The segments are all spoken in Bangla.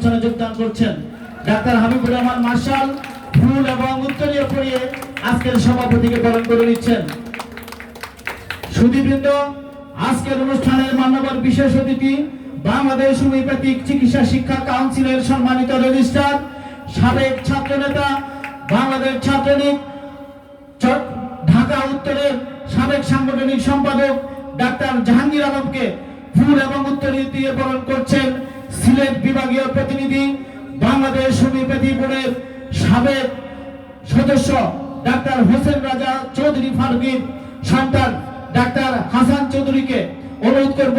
অনুষ্ঠানে যোগদান করছেন। ডাক্তার হাবিবুর রহমান মার্শাল ফুল এবং উত্তরীয় পরিয়ে আজকের সভাপতিকে বরণ করে নিচ্ছেন। সুধীবৃন্দ, আজকের অনুষ্ঠানের মান্যবর বিশেষ অতিথি বাংলাদেশ হোমিওপ্যাথিক চিকিৎসা শিক্ষা কাউন্সিলের সম্মানিত রেজিস্ট্রার, সাবেক ছাত্রনেতা, বাংলাদেশ ছাত্রলীগ ঢাকা উত্তরের সাবেক সাংগঠনিক সম্পাদক ডাক্তার জাহাঙ্গীর আলমকে ফুল এবং উত্তরীয় দিয়ে বরণ করছেন সিলেট বিভাগীয় প্রতিনিধি, বাংলাদেশ হোমিওপ্যাথি বোর্ডের সাবেক সদস্য ডাক্তার হোসেন রাজা চৌধুরী ফারুকীর সন্তান ডাক্তার হাসান চৌধুরীকে অনুরোধ করব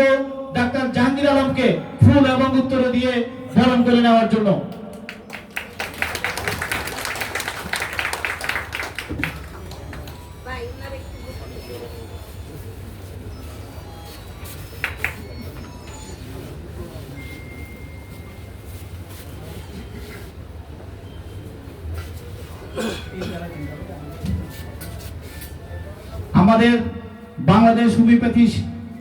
ডাক্তার জাহাঙ্গীর আলমকে ফুল এবং উত্তরীয় দিয়ে বরণ করে নেওয়ার জন্য। আমাদের বাংলাদেশ হোমিওপ্যাথি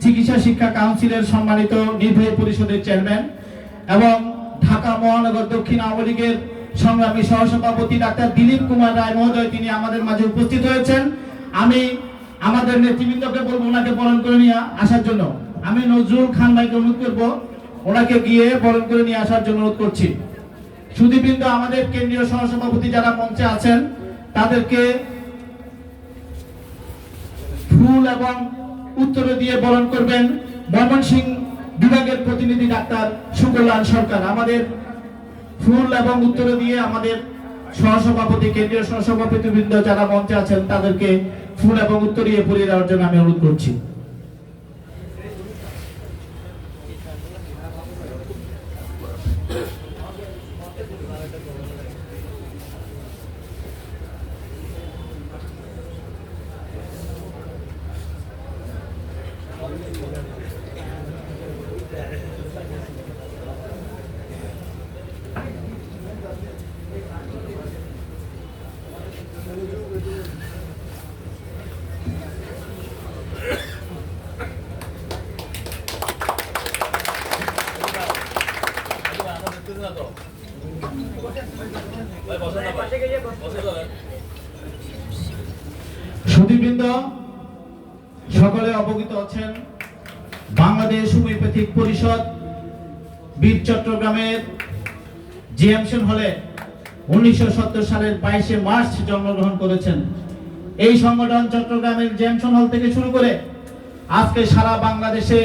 চিকিৎসা শিক্ষা কাউন্সিলের সম্মানিত নির্বাহী পরিষদের চেয়ারম্যান এবং ঢাকা মহানগর দক্ষিণ আওয়ামী লীগের সংগ্রামী সহসভাপতি ডাক্তার দিলীপ কুমার রায় মহোদয় তিনি আমাদের মাঝে উপস্থিত হয়েছেন। আমি আমাদের নেতৃবৃন্দকে বলবো ওনাকে বরণ করে নিয়ে আসার জন্য। আমি নজরুল খান ভাইকে অনুরোধ করবো ওনাকে গিয়ে বরণ করে নিয়ে আসার জন্য অনুরোধ করছি। সুধীবৃন্দ, আমাদের কেন্দ্রীয় সহসভাপতি যারা মঞ্চে আছেন তাদেরকে ফুল এবং উত্তর দিয়ে বরণ করবেন ময়মনসিংহ বিভাগের প্রতিনিধি ডাক্তার শুকলাল সরকার। আমাদের ফুল এবং উত্তর দিয়ে আমাদের সহসভাপতি, কেন্দ্রীয় সহসভাপতি বৃন্দ যারা মঞ্চে আছেন তাদেরকে ফুল এবং উত্তরীয় পরিয়ে দেওয়ার জন্য আমি অনুরোধ করছি। সুধীবৃন্দ, সকলে অবগত আছেন বাংলাদেশ হোমিওপ্যাথিক পরিষদ বীর চট্টগ্রামের জিএমসন হলে 1970 সালের 22শে মার্চ জন্মগ্রহণ করেছেন। এই সংগঠন চট্টগ্রামের জিএমসন হল থেকে শুরু করে আজকে সারা বাংলাদেশে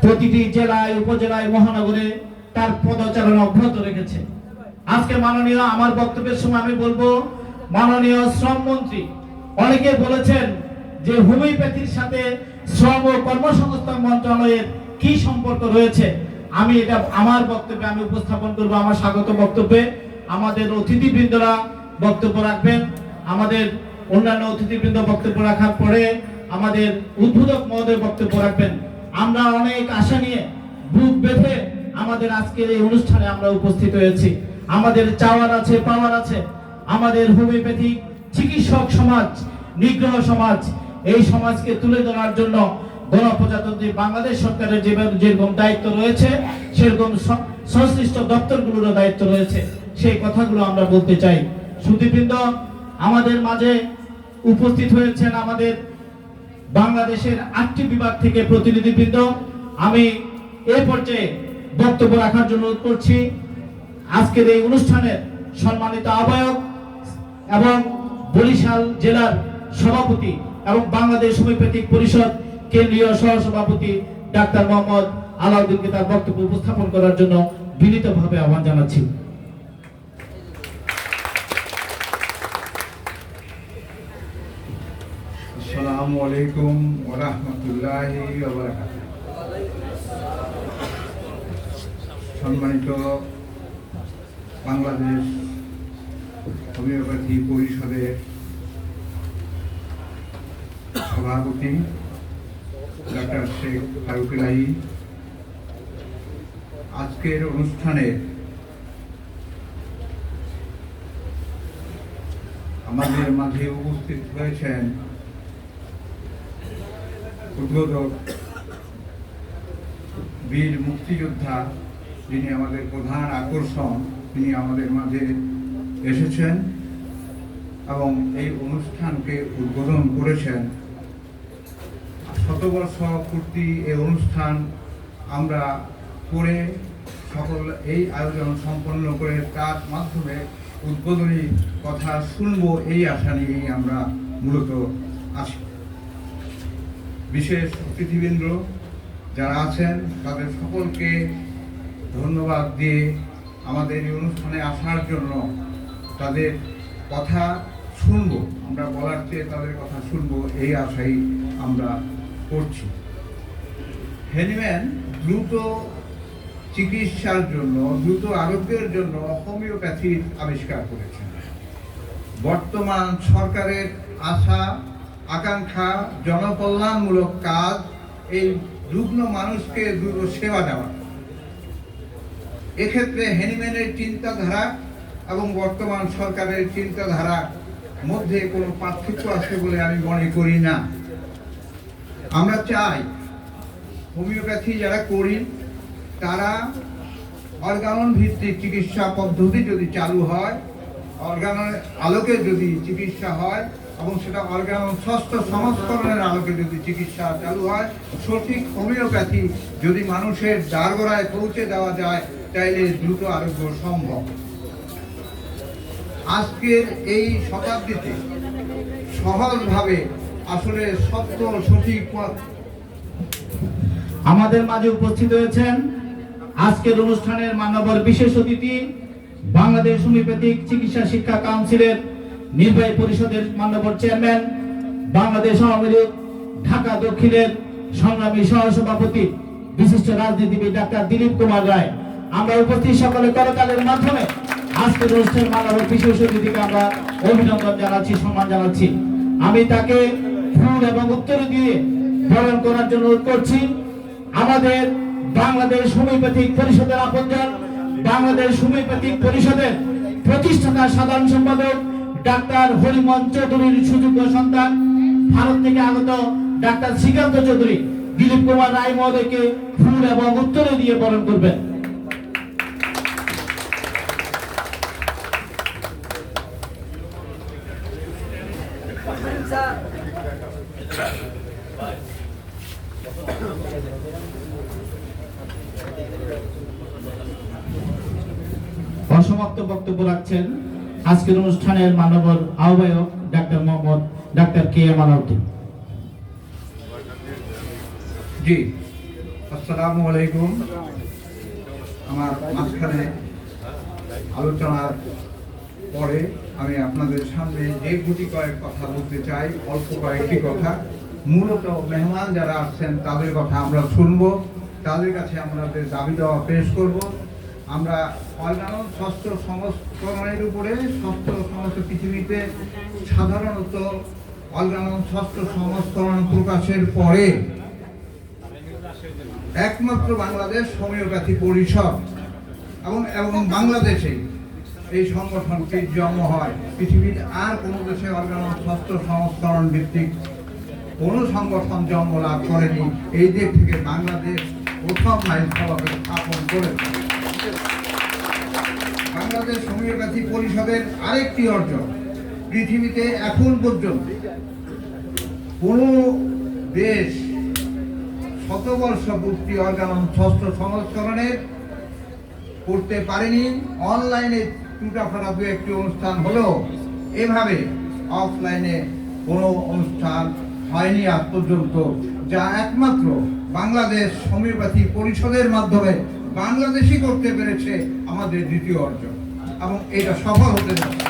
প্রতিটি জেলায়, উপজেলায়, মহানগরে তার পদচারণা অব্যাহত রেখেছে। আজকে মাননীয়, আমার বক্তব্যের সময় আমি বলবো, মাননীয় শ্রম মন্ত্রী অনেকে বলেছেন যে হোমিওপ্যাথির সাথে শ্রম ও কর্মসংস্থান মন্ত্রণালয়ের কি সম্পর্ক রয়েছে। আমি এটা আমার বক্তব্যে আমি উপস্থাপন করব। আমার স্বাগত বক্তব্যে আমাদের অতিথিবৃন্দরা বক্তব্য রাখবেন। আমাদের অন্যান্য অতিথিবৃন্দ বক্তব্য রাখার পরে আমাদের উদ্বোধক মহোদয় বক্তব্য রাখবেন। আমরা অনেক আশা নিয়ে বুক বেঁধে আমাদের আজকের এই অনুষ্ঠানে আমরা উপস্থিত হয়েছি। আমাদের চাওয়ার আছে, পাওয়ার আছে। আমাদের হোমিওপ্যাথিক চিকিৎসক সমাজ, নিগ্রহ সমাজ, এই সমাজকে তুলে ধরার জন্য গণপ্রজাতন্ত্রী বাংলাদেশ সরকারের যেরকম দায়িত্ব রয়েছে সেরকম সংশ্লিষ্ট দপ্তরগুলোরও দায়িত্ব রয়েছে। সেই কথাগুলো আমরা বলতে চাই। সুধীবৃন্দ, আমাদের মাঝে উপস্থিত হয়েছেন আমাদের বাংলাদেশের 8টি বিভাগ থেকে প্রতিনিধিবৃন্দ। আমি এই পর্যায়ে বক্তব্য রাখার জন্য অনুরোধ করছি আজকের এই অনুষ্ঠানের সম্মানিত আহ্বায়ক এবং বরিশাল জেলার সভাপতি এবং বাংলাদেশ হোমিওপ্যাথিক পরিষদ কেন্দ্রীয় সহসভাপতি ডাক্তার মোহাম্মদ আলাউদ্দিনকে তার বক্তব্য উপস্থাপন করার জন্য বিনীতভাবে আহ্বান জানাচ্ছি। আসসালামু আলাইকুম ওয়া রাহমাতুল্লাহি ওয়া বারাকাতুহু। সম্মানিত বাংলাদেশ হোমিওপ্যাথি পরিষদের সভাপতি ডাক্তার শেখ ফারুকীলাই, আজকের অনুষ্ঠানে আমাদের মাঝে উপস্থিত হয়েছেন উদ্বোধক বীর মুক্তিযোদ্ধা যিনি আমাদের প্রধান আকর্ষণ, তিনি আমাদের মাঝে এসেছেন এবং এই অনুষ্ঠানকে উদ্বোধন করেছেন। শতবর্ষ পূর্তি এই অনুষ্ঠান আমরা করে সকল এই আয়োজন সম্পন্ন করে তার মাধ্যমে উদ্বোধনী কথা শুনবো এই আশা নিয়েই আমরা মূলত আসি। বিশেষ অতিথিবৃন্দ যারা আছেন তাদের সকলকে ধন্যবাদ দিয়ে আমাদের এই অনুষ্ঠানে আসার জন্য, তাদের কথা শুনবো, আমরা বলার চেয়ে তাদের কথা শুনবো এই আশাই আমরা করছি। হ্যানিম্যান দ্রুত চিকিৎসার জন্য, দ্রুত আরোগ্যের জন্য হোমিওপ্যাথির আবিষ্কার করেছেন। বর্তমান সরকারের আশা আকাঙ্ক্ষা জনকল্যাণমূলক কাজ এই রুগ্ন মানুষকে দ্রুত সেবা দেওয়া। এক্ষেত্রে হ্যানিম্যানের চিন্তাধারা এবং বর্তমান সরকারের চিন্তাধারা মধ্যে কোনো পার্থক্য আছে বলে আমি মনে করি না। আমরা চাই হোমিওপ্যাথি যারা করি তারা অর্গানন ভিত্তিক চিকিৎসা পদ্ধতি যদি চালু হয়, অর্গানের আলোকে যদি চিকিৎসা হয় এবং সেটা অর্গানন ষষ্ঠ সংস্করণের আলোকে যদি চিকিৎসা চালু হয়, সঠিক হোমিওপ্যাথি যদি মানুষের দ্বারগোড়ায় পৌঁছে দেওয়া যায় তাইলে দ্রুত আরোগ্য সম্ভব। আজকের এই শতাব্দীতে সহজভাবে আসলে সত্য সঠিক পথ। আমাদের মাঝে উপস্থিত হয়েছেন আজকের অনুষ্ঠানের মানবর বিশেষ অতিথি, বাংলাদেশ হোমিওপ্যাথিক চিকিৎসা শিক্ষা কাউন্সিলের নির্বাহী পরিষদের মানবর চেয়ারম্যান, বাংলাদেশ আওয়ামী লীগ ঢাকা দক্ষিণের সংগ্রামী সহসভাপতি বিশিষ্ট রাজনীতিবিদ ডাক্তার দিলীপ কুমার রায়। আমরা উপস্থিত সকলে করতালের মাধ্যমে আজকের অনুষ্ঠানের মানবর বিশেষ অতিথিকে আমরা অভিনন্দন জানাচ্ছি, সম্মান জানাচ্ছি। আমি তাকে ফুল এবং উত্তর দিয়ে বরণ করার জন্য অনুরোধ করছি। আমাদের বাংলাদেশ হোমিওপ্যাথিক পরিষদের আপনজন, বাংলাদেশ হোমিওপ্যাথিক পরিষদের প্রতিষ্ঠাতা সাধারণ সম্পাদক ডাক্তার হরিমোহন চৌধুরীর সুযোগ্য সন্তান, ভারত থেকে আগত ডাক্তার শ্রীকান্ত চৌধুরী দিলীপ কুমার রায় মহোদয়কে ফুল এবং উত্তরে দিয়ে বরণ করবেন। অসমাপ্ত বক্তব্য রাখছেন আজকের অনুষ্ঠানের মানবর আহ্বায়ক doctor Mohammad doctor K M Alauddin. জি, আসসালামু আলাইকুম। আমার মাঝখানে আলোচনার পরে আমি আপনাদের সামনে যে গুটি কয়েক কথা বলতে চাই, অল্প কয়েকটি কথা। মূলত মেহমান যারা আসছেন তাদের কথা আমরা শুনবো, তাদের কাছে আমাদের দাবি দেওয়া পেশ করব। আমরা অর্গানন ষষ্ঠ সংস্করণের উপরে, ষষ্ঠ সমস্ত পৃথিবীতে সাধারণত অর্গানন ষষ্ঠ সংস্করণ প্রকাশের পরে একমাত্র বাংলাদেশ হোমিওপ্যাথি পরিষদ এবং বাংলাদেশে এই সংগঠনটির জন্ম হয়। পৃথিবীর আর কোনো দেশে অর্গানন ষষ্ঠ সংস্করণ ভিত্তিক কোনো সংগঠন জন্ম লাভ করেনি। এই দিক থেকে বাংলাদেশ প্রথম মাইলফলকে স্থাপন করেছে। বাংলাদেশ হোমিওপ্যাথি পরিষদের আরেকটি অর্জন, পৃথিবীতে এখন পর্যন্ত কোনো দেশ শতবর্ষ পূর্তি অর্গানন ষষ্ঠ সংস্করণের করতে পারেনি। অনলাইনে টুটাফাটা দু একটি অনুষ্ঠান হলেও এভাবে অফলাইনে কোনো অনুষ্ঠান হয়নি আজ পর্যন্ত, যা একমাত্র বাংলাদেশ হোমিওপ্যাথি পরিষদের মাধ্যমে বাংলাদেশই করতে পেরেছে আমাদের দ্বিতীয় অর্জন, এবং এটা সফল হতে যাচ্ছে।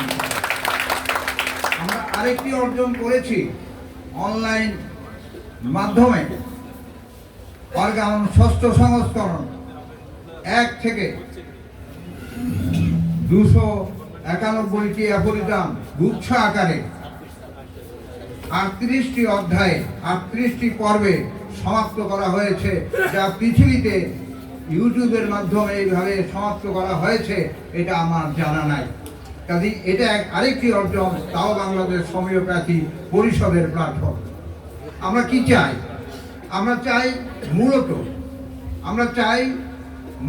আমরা আরেকটি অর্জন করেছি অনলাইন মাধ্যমে অর্গানন ষষ্ঠ সংস্করণ 1 থেকে 291টি অ্যাফোরিজম গুচ্ছ আকারে 38টি অধ্যায়ে 38টি পর্বে সমাপ্ত করা হয়েছে, যা পৃথিবীতে ইউটিউবের মাধ্যমে এইভাবে সমাপ্ত করা হয়েছে এটা আমার জানা নাই। কাজে এটা আরেকটি অর্জন, তাও বাংলাদেশ হোমিওপ্যাথি পরিষদের প্ল্যাটফর্ম। আমরা কি চাই? আমরা চাই মূলত আমরা চাই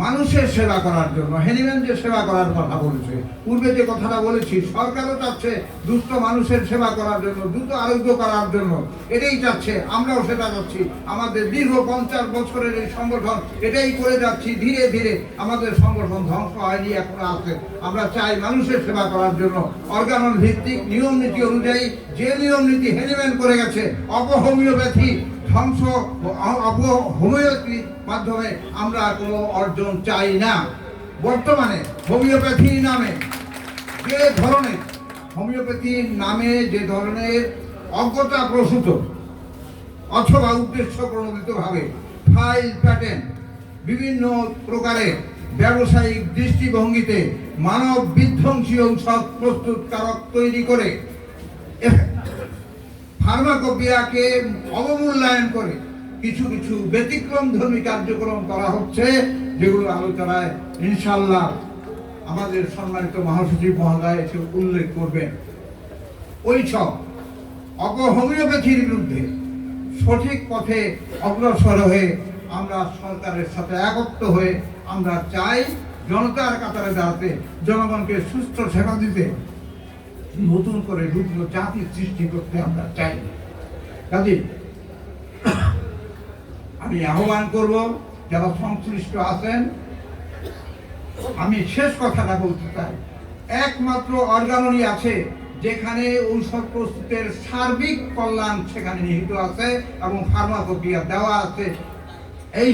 মানুষের সেবা করার জন্য, হ্যানিম্যানদের সেবা করার কথা বলেছে। পূর্বে যে কথাটা বলেছি, সরকারও চাচ্ছে দুস্থ মানুষের সেবা করার জন্য, দ্রুত আরোগ্য করার জন্য, এটাই চাচ্ছে, আমরাও সেটা চাচ্ছি। আমাদের দীর্ঘ 50 বছরের এই সংগঠন এটাই করে যাচ্ছি। ধীরে ধীরে আমাদের সংগঠন ধ্বংস হয়নি, এখনো আছে। আমরা চাই মানুষের সেবা করার জন্য অর্গানন ভিত্তিক নিয়ম নীতি অনুযায়ী, যে নিয়ম নীতি হ্যানিম্যান করে গেছে, অপহোমিওপ্যাথি ধ্বংস, হোমিওপ্যাথির মাধ্যমে আমরা কোনো অর্জন চাই না। বর্তমানে হোমিওপ্যাথির নামে যে ধরনের অজ্ঞতা প্রসূত অথবা উদ্দেশ্য প্রণোদিতভাবে ফাইল প্যাটার্ন বিভিন্ন প্রকারের ব্যবসায়িক দৃষ্টিভঙ্গিতে মানব বিধ্বংসী ঔষধ প্রস্তুতকারক তৈরি করে ফার্মাকোপিয়াকে অবমূল্যায়ন করে কিছু কিছু ব্যতিক্রমধর্মী কার্যক্রম করা হচ্ছে, যেগুলো আলোচনায় ইনশাআল্লাহ আমাদের সম্মানিত মহাসচিব মহোদয় এসে উল্লেখ করবেন। ওই সব অপহোমিওপ্যাথির বিরুদ্ধে সঠিক পথে অগ্রসর হয়ে আমরা সরকারের সাথে একত্র হয়ে আমরা চাই জনতার কাতারে দাঁড়াতে, জনগণকে সুস্থ সেবা দিতে, নতুন করে রুগ্ন জাতি সৃষ্টি করতে আমরা চাই। কাজে আমি আহ্বান করব যারা সংশ্লিষ্ট আছেন, আমি শেষ কথাটা বলতে চাই, একমাত্র অর্গানই আছে যেখানে ঔষধ প্রস্তুতের সার্বিক কল্যাণ সেখানে নিহিত আছে এবং ফার্মাকোপিয়া দেওয়া আছে।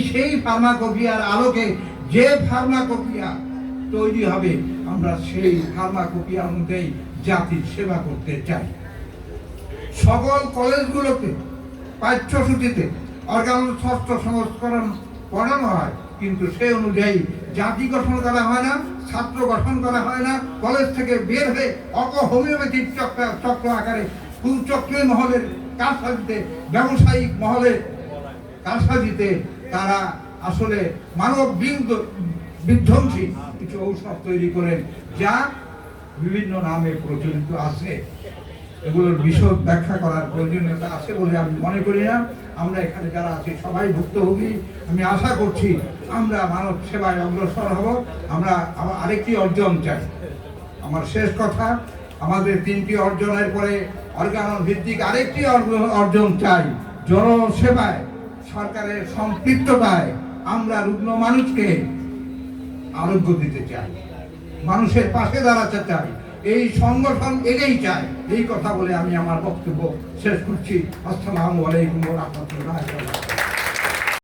সেই ফার্মাকোপিয়ার আলোকে যে ফার্মাকোপিয়া তৈরি হবে, আমরা সেই ফার্মাকোপিয়া অনুযায়ী জাতির সেবা করতে চাই। সকল কলেজগুলোতে পাঠ্যসূচিতে অর্গানন ষষ্ঠ সংস্করণ পড়ানো হয়, কিন্তু সেই অনুযায়ী জাতি গঠন করা হয় না, ছাত্র গঠন করা হয় না। কলেজ থেকে বের হয়ে অপহোমিওপ্যাথিক চক্র আকারে কুচক্রী মহলের কারসাজিতে, ব্যবসায়িক মহলের কারসাজিতে তারা আসলে মানব বিধ্বংসী কিছু ঔষধ তৈরি করেন, যা বিভিন্ন নামে প্রচলিত আছে। এগুলোর বিশদ ব্যাখ্যা করার প্রয়োজনীয়তা আছে বলে আমি মনে করি না। আমরা এখানে যারা আছি সবাই ভুক্তভোগী। আমি আশা করছি আমরা মানব সেবায় অগ্রসর হব। আমরা আরেকটি অর্জন চাই। আমার শেষ কথা, আমাদের 3টি অর্জনের পরে অর্গানন ভিত্তিক আরেকটি অর্জন চাই। জনসেবায় সরকারের সম্পৃক্ততায় আমরা রুগ্ন মানুষকে আরোগ্য দিতে চাই, মানুষের পাশে দাঁড়াতে চাই। এই সংগঠন এটাই চায়। এই কথা বলে আমি আমার বক্তব্য শেষ করছি। আসসালামু আলাইকুম ওয়া রাহমাতুল্লাহি ওয়া বারাকাতুহু।